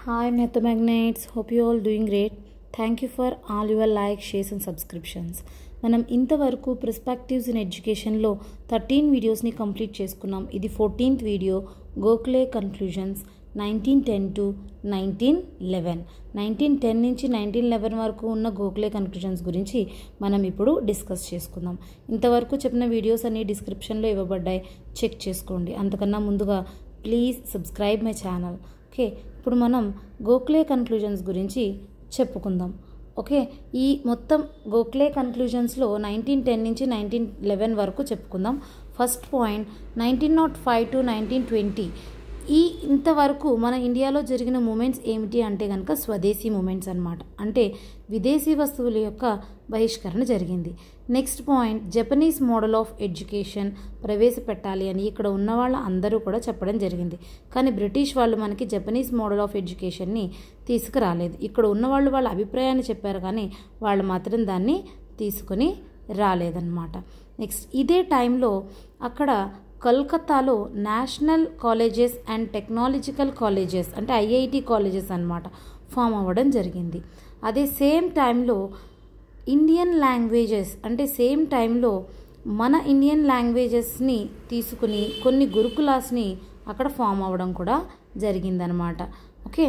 Hi Method Magnates, hope you all doing great. Thank you for all your likes, shares and subscriptions. మనం ఇంతవరకు perspectives in ఎడ్యుకేషన్లో 13 వీడియోస్ని complete చేసుకున్నాం. ఇది 14th video, Gokhale conclusions 1910 to 1911. 1910 నుంచి 1911 వరకు ఉన్న గోఖలే కన్క్లూజన్స్ గురించి మనం ఇప్పుడు డిస్కస్ చేసుకుందాం. ఇంతవరకు చెప్పిన వీడియోస్ అన్ని డిస్క్రిప్షన్లో ఇవ్వబడ్డాయి, చెక్ చేసుకోండి. అంతకన్నా ముందుగా please subscribe my channel. Okay, ఇప్పుడు మనం గోఖలే కన్క్లూజన్స్ గురించి చెప్పుకుందాం. ఓకే, ఈ మొత్తం గోఖలే కన్క్లూజన్స్లో 1910 నుంచి 1911 వరకు చెప్పుకుందాం. First point 1905 to 1920. ఇంతవరకు మన ఇండియాలో జరిగిన మూమెంట్స్ ఏమిటి అంటే కనుక స్వదేశీ మూమెంట్స్ అన్నమాట. అంటే విదేశీ వస్తువుల యొక్క బహిష్కరణ జరిగింది. Next point Japanese model of education ప్రవేశపెట్టాలి అని ఇక్కడ ఉన్న వాళ్ళ అందరూ కూడా చెప్పడం జరిగింది. కానీ బ్రిటిష్ వాళ్ళు మనకి జపనీస్ మోడల్ ఆఫ్ ఎడ్యుకేషన్ని తీసుకురాలేదు. ఇక్కడ ఉన్నవాళ్ళు వాళ్ళ అభిప్రాయాన్ని చెప్పారు, కానీ వాళ్ళు మాత్రం దాన్ని తీసుకొని రాలేదన్నమాట. నెక్స్ట్ ఇదే టైంలో అక్కడ కల్కత్తాలో national colleges and technological colleges అంటే ఐఐటి కాలేజెస్ అన్నమాట ఫామ్ అవ్వడం జరిగింది. అదే సేమ్ టైంలో ఇండియన్ లాంగ్వేజెస్ అంటే సేమ్ టైంలో మన ఇండియన్ లాంగ్వేజెస్ని తీసుకుని కొన్ని గురుకులాస్ని అక్కడ ఫామ్ అవ్వడం కూడా జరిగిందనమాట. ఓకే,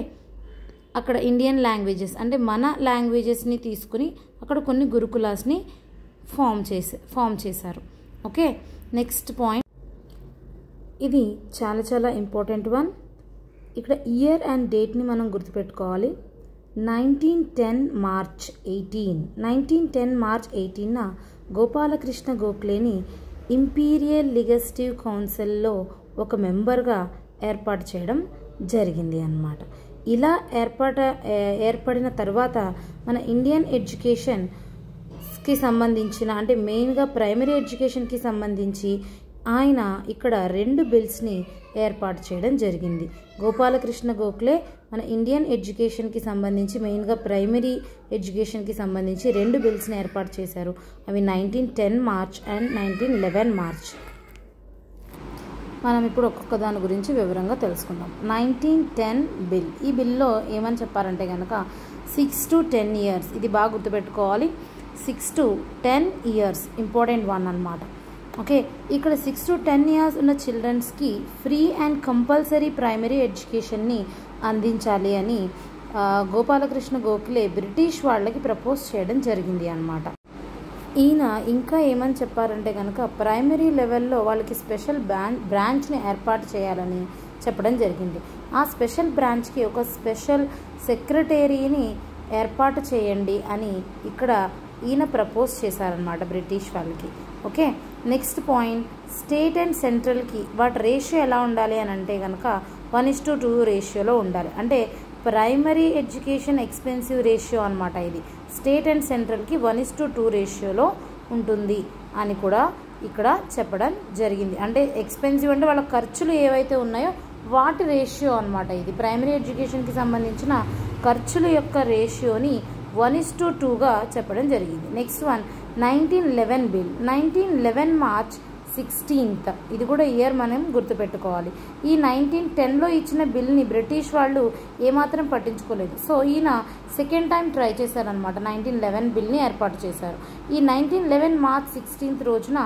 అక్కడ ఇండియన్ లాంగ్వేజెస్ అంటే మన లాంగ్వేజెస్ని తీసుకుని అక్కడ కొన్ని గురుకులాస్ని ఫామ్ చేశారు. ఓకే, నెక్స్ట్ పాయింట్ ఇది చాలా ఇంపార్టెంట్ వన్. ఇక్కడ ఇయర్ అండ్ డేట్ని మనం గుర్తుపెట్టుకోవాలి. 1910 మార్చ్ 18న గోపాలకృష్ణ గోఖలేని ఇంపీరియల్ లెజిస్లేటివ్ కౌన్సిల్లో ఒక మెంబర్గా ఏర్పాటు చేయడం జరిగింది అన్నమాట. ఇలా ఏర్పడిన తర్వాత మన ఇండియన్ ఎడ్యుకేషన్కి సంబంధించిన అంటే మెయిన్గా ప్రైమరీ ఎడ్యుకేషన్కి సంబంధించి ఆయన ఇక్కడ 2 బిల్స్ని ఏర్పాటు చేయడం జరిగింది. గోపాలకృష్ణ గోఖలే మన ఇండియన్ ఎడ్యుకేషన్కి సంబంధించి మెయిన్గా ప్రైమరీ ఎడ్యుకేషన్కి సంబంధించి 2 బిల్స్ని ఏర్పాటు చేశారు. అవి 1910 మార్చ్ అండ్ 1911 మార్చ్. మనం ఇప్పుడు ఒక్కొక్క దాని గురించి వివరంగా తెలుసుకుందాం. 1910 బిల్. ఈ బిల్లో ఏమని చెప్పారంటే కనుక 6 to 10 years, ఇది బాగా గుర్తుపెట్టుకోవాలి. 6 to 10 years ఇంపార్టెంట్ వన్ అన్నమాట. ఓకే, ఇక్కడ 6 to 10 years ఉన్న చిల్డ్రన్స్కి ఫ్రీ అండ్ కంపల్సరీ ప్రైమరీ ఎడ్యుకేషన్ని అందించాలి అని గోపాలకృష్ణ గోఖలే బ్రిటిష్ వాళ్ళకి ప్రపోజ్ చేయడం జరిగింది అన్నమాట. ఈయన ఇంకా ఏమని చెప్పారంటే కనుక ప్రైమరీ లెవెల్లో వాళ్ళకి స్పెషల్ బ్రాంచ్ని ఏర్పాటు చేయాలని చెప్పడం జరిగింది. ఆ స్పెషల్ బ్రాంచ్కి ఒక స్పెషల్ సెక్రటరీని ఏర్పాటు చేయండి అని ఇక్కడ ఈయన ప్రపోజ్ చేశారనమాట బ్రిటిష్ వాళ్ళకి. Okay, next point state and సెంట్రల్కి వాటి రేషియో ఎలా ఉండాలి అని అంటే కనుక 1:2 రేషియోలో ఉండాలి. అంటే ప్రైమరీ ఎడ్యుకేషన్ ఎక్స్పెన్సివ్ రేషియో అనమాట. ఇది స్టేట్ అండ్ సెంట్రల్కి 1:2 రేషియోలో ఉంటుంది అని కూడా ఇక్కడ చెప్పడం జరిగింది. అంటే ఎక్స్పెన్సివ్ అంటే వాళ్ళ ఖర్చులు ఏవైతే ఉన్నాయో వాటి రేషియో అనమాట. ఇది ప్రైమరీ ఎడ్యుకేషన్కి సంబంధించిన ఖర్చుల యొక్క రేషియోని 1:2గా చెప్పడం జరిగింది. Next one 1911 bill. 1911 March 16th, ఇది కూడా ఇయర్ మనం గుర్తుపెట్టుకోవాలి. ఈ 1910లో ఇచ్చిన బిల్ని బ్రిటిష్ వాళ్ళు ఏమాత్రం పట్టించుకోలేదు. సో ఈయన సెకండ్ టైం ట్రై చేశారనమాట. 1911 బిల్ని ఏర్పాటు చేశారు. ఈ 1911 మార్చ్ 16th రోజున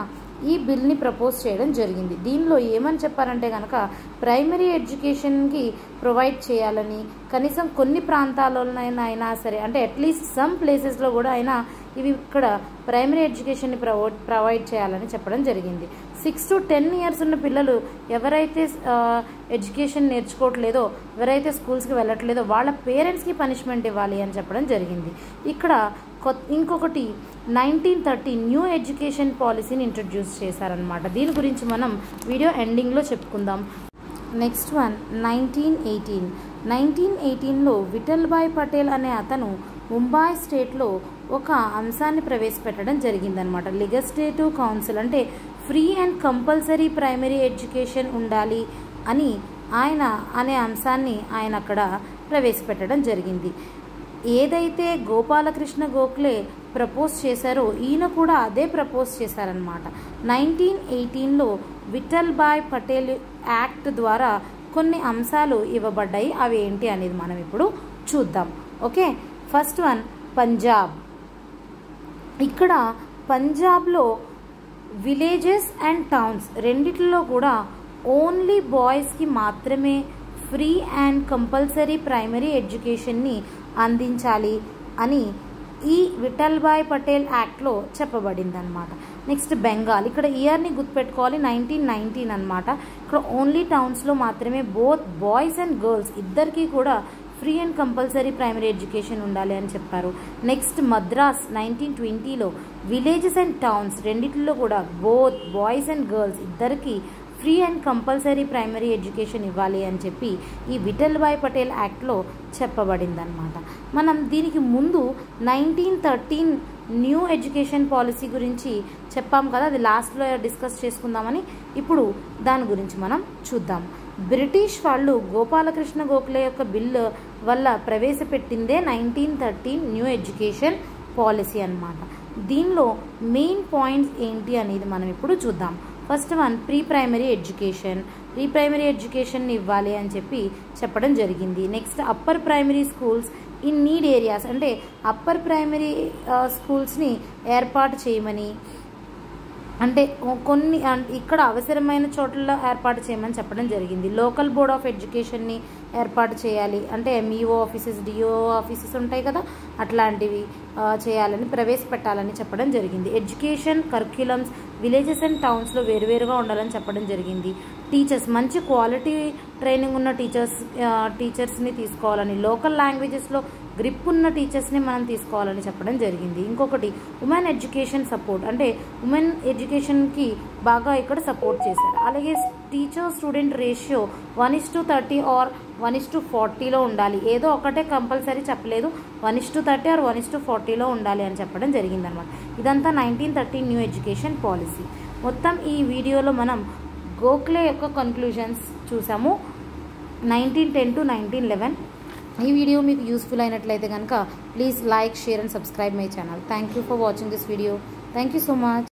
ఈ బిల్ని ప్రపోజ్ చేయడం జరిగింది. దీనిలో ఏమని చెప్పారంటే కనుక ప్రైమరీ ఎడ్యుకేషన్కి ప్రొవైడ్ చేయాలని, కనీసం కొన్ని ప్రాంతాల్లోనైనా సరే అంటే అట్లీస్ట్ సమ్ ప్లేసెస్లో కూడా అయినా ఇవి ఇక్కడ ప్రైమరీ ఎడ్యుకేషన్ని ప్రొవైడ్ చేయాలని చెప్పడం జరిగింది. 6 to 10 years ఉన్న పిల్లలు ఎవరైతే ఎడ్యుకేషన్ నేర్చుకోవట్లేదో, ఎవరైతే స్కూల్స్కి వెళ్ళట్లేదో వాళ్ళ పేరెంట్స్కి పనిష్మెంట్ ఇవ్వాలి అని చెప్పడం జరిగింది. ఇక్కడ ఇంకొకటి 1930 న్యూ ఎడ్యుకేషన్ పాలసీని ఇంట్రడ్యూస్ చేశారనమాట. దీని గురించి మనం వీడియో ఎండింగ్లో చెప్పుకుందాం. నెక్స్ట్ వన్ 1918లో విఠల్భాయ్ పటేల్ అనే అతను ముంబై స్టేట్లో ఒక అంశాన్ని ప్రవేశపెట్టడం జరిగిందనమాట. లెజిస్లేటివ్ కౌన్సిల్ అంటే free and compulsory primary education ఉండాలి అని ఆయన అనే అంశాన్ని ఆయన అక్కడ ప్రవేశపెట్టడం జరిగింది. ఏదైతే గోపాలకృష్ణ గోఖలే ప్రపోజ్ చేశారో ఈయన కూడా అదే ప్రపోజ్ చేశారనమాట. 1918లో విఠల్భాయ్ పటేల్ యాక్ట్ ద్వారా కొన్ని అంశాలు ఇవ్వబడ్డాయి. అవి ఏంటి అనేది మనం ఇప్పుడు చూద్దాం. Okay, first one Punjab. ఇక్కడ పంజాబ్లో విలేజెస్ అండ్ టౌన్స్ రెండిట్లో కూడా ఓన్లీ బాయ్స్కి మాత్రమే ఫ్రీ అండ్ కంపల్సరీ ప్రైమరీ ఎడ్యుకేషన్ని అందించాలి అని ఈ విఠల్భాయ్ పటేల్ యాక్ట్లో చెప్పబడింది అనమాట. నెక్స్ట్ బెంగాల్. ఇక్కడ ఇయర్ని గుర్తుపెట్టుకోవాలి, 1919 అనమాట. ఇక్కడ ఓన్లీ టౌన్స్లో మాత్రమే బోత్ బాయ్స్ అండ్ గర్ల్స్ ఇద్దరికీ కూడా free and compulsory primary education ఉండాలి అని చెప్పారు. నెక్స్ట్ మద్రాస్ 1920లో విలేజెస్ అండ్ టౌన్స్ రెండిట్లో కూడా బోత్ బాయ్స్ అండ్ గర్ల్స్ ఇద్దరికి free and compulsory primary education ఇవ్వాలి అని చెప్పి ఈ విఠల్భాయ్ పటేల్ యాక్ట్లో చెప్పబడింది అనమాట. మనం దీనికి ముందు 1913 న్యూ ఎడ్యుకేషన్ పాలసీ గురించి చెప్పాం కదా, అది లాస్ట్లో డిస్కస్ చేసుకుందామని. ఇప్పుడు దాని గురించి మనం చూద్దాం. బ్రిటిష్ వాళ్ళు గోపాలకృష్ణ గోఖలే యొక్క బిల్లు వల్ల ప్రవేశపెట్టిందే 1913 న్యూ ఎడ్యుకేషన్ పాలసీ అన్నమాట. దీనిలో మెయిన్ పాయింట్స్ ఏంటి అనేది మనం ఇప్పుడు చూద్దాం. First one pre primary education ఇవ్వాలి అని చెప్పి చెప్పడం జరిగింది. Next upper primary schools in need areas, అంటే అప్పర్ ప్రైమరీ స్కూల్స్ని ఏర్పాటు చేయమని, అంటే కొన్ని ఇక్కడ అవసరమైన చోట్ల ఏర్పాటు చేయమని చెప్పడం జరిగింది. లోకల్ బోర్డ్ ఆఫ్ ఎడ్యుకేషన్ని ఏర్పాటు చేయాలి, అంటే ఎంఈఓ ఆఫీసెస్, డిఓ ఆఫీసెస్ ఉంటాయి కదా, అట్లాంటివి చేయాలని ప్రవేశపెట్టాలని చెప్పడం జరిగింది. ఎడ్యుకేషన్ కరిక్యులమ్స్ విలేజెస్ అండ్ టౌన్స్లో వేరువేరుగా ఉండాలని చెప్పడం జరిగింది. టీచర్స్ మంచి క్వాలిటీ ట్రైనింగ్ ఉన్న టీచర్స్ని తీసుకోవాలని, లోకల్ లాంగ్వేజెస్లో గ్రిప్ ఉన్న టీచర్స్ని మనం తీసుకోవాలని చెప్పడం జరిగింది. ఇంకొకటి ఉమెన్ ఎడ్యుకేషన్ సపోర్ట్, అంటే ఉమెన్ ఎడ్యుకేషన్కి బాగా ఇక్కడ సపోర్ట్ చేశారు. అలాగే టీచర్ స్టూడెంట్ రేషియో 1:30 ఆర్ 1:40లో ఉండాలి. ఏదో ఒకటే కంపల్సరీ చెప్పలేదు, 1:30 ఆర్ 1:40లో ఉండాలి అని చెప్పడం జరిగింది అనమాట. ఇదంతా 1913 న్యూ ఎడ్యుకేషన్ పాలసీ. మొత్తం ఈ వీడియోలో మనం గోఖలే యొక్క కన్క్లూజన్స్ చూసాము 1910 to 1911. ఈ వీడియో మీకు యూస్ఫుల్ అయినట్లయితే కనుక please like, share and subscribe my channel. Thank you for watching this video. Thank you so much.